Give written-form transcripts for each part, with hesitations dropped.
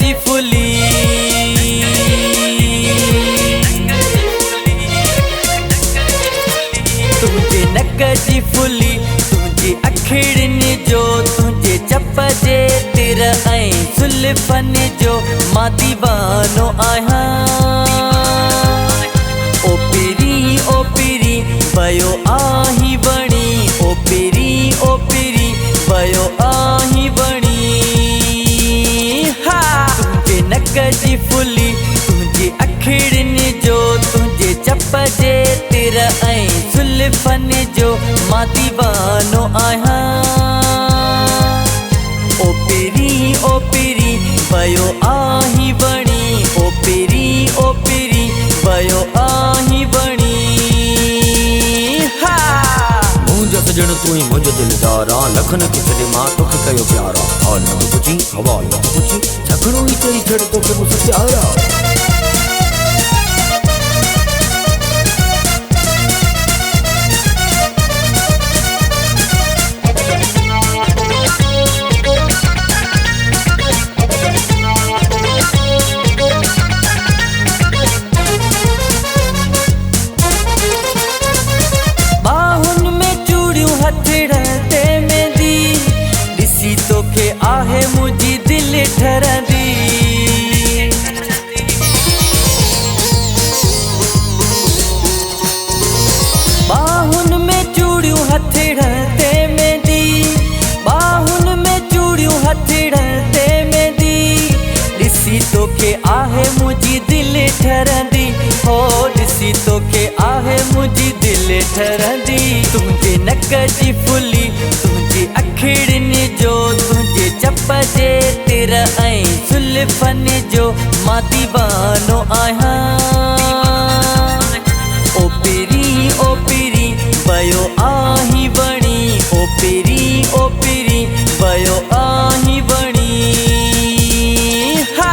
जी fully तुझे नक जी fully तुझे अखिड़न जो तुझे चप जे तिर ऐं सुल्फन जो मां दीवानो आहियां। ओ पिरी वयो आही बणी ओ पिरी वयो आही बणी। हा तुझे नक जी फुली तुझे अखिड़न जो तुझे चप जे तिर ऐं सुल्फन जो मां दीवानो आहियां। ओ पिरी वयो आही बणी ओ पिरी वयो आही बणी। हा मुंहिंजो सजण तू ही मुंहिंजो दिलदारा लखन खे छॾे मां तोखे कयो प्यारा। हाल न पुछी हवाल न पुछी झगड़ो ई चई छॾ तोखे मूंसां प्यारा। तोखे आहे मुझी दिल ठरंदी बाहुन में चूड़ियूं हथड़न ते मेंदी बाहुन में चूड़ियूं हथड़न ते मेंदी ॾिसी तोखे आहे मुझी दिल ठरंदी हो ॾिसी तोखे आहे मुझी दिल ठरंदी। तुझे नक जी फुली तुझे अखिड़न जो तुझे चप जे तिर ऐं सुल्फन जो मां दीवानो आहियां। ओ पिरी वयो आही बणी ओ पिरी वयो आही बणी। हा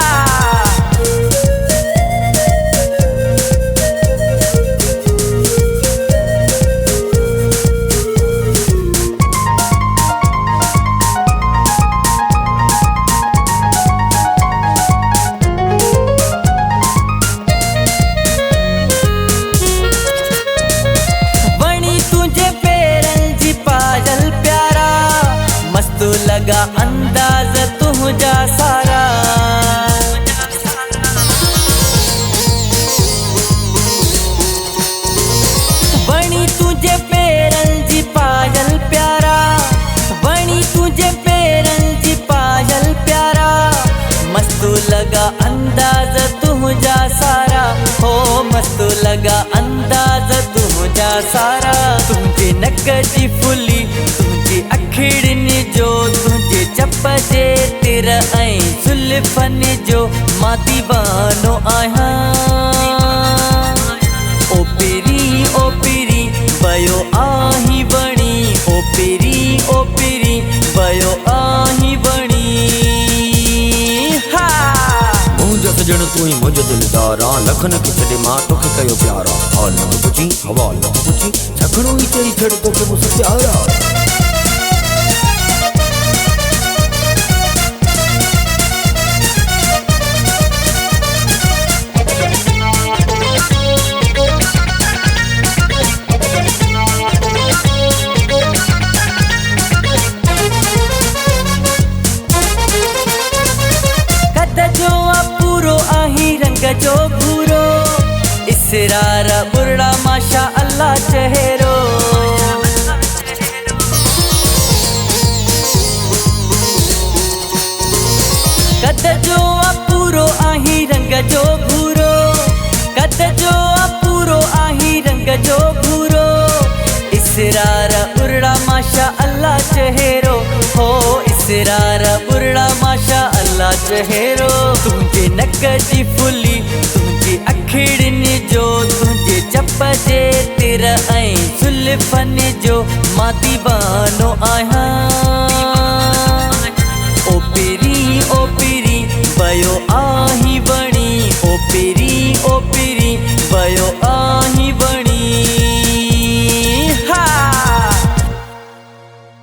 मस्तु लगा अंदाज तुझा सारा बणी तुझे पेरन जी पायल प्यारा बणी तुझे पेरन जी पायल प्यारा मस्तु लगा अंदाज तुझा सारा हो मस्तु लगा अंदाज तुझा सारा। तुझे नक जी फुली तुझे अखिड़न जो तुझे चप जे तिर ऐं सुल्फन जो मां दीवानो आहियां। ओ पिरी वयो आही बणी ओ पिरी वयो आही बणी। हा मुंहिंजो सजण तू ही मुंहिंजो दिलदारा लखन खे छॾे मां तोखे कयो प्यारा। हाल न पुछी हवाल न पुछी झगड़ो ई चई छॾ तोखे मूंसां प्यारा। जो भूरो इसरार बुरड़ा माशा अल्लाह चेहरो कद जो पूरो आही रंग जो भूरो कद जो पूरो आही रंग जो भूरो इसरार बुरड़ा माशा अल्लाह चेहरो हो इसरार बुरड़ा माशा अल्लाह चेहरो। तुझे नक जी फुली तुझे अखिड़न जो तुझे चप जे तिर ऐं सुल्फन जो मां दीवानो आहियां।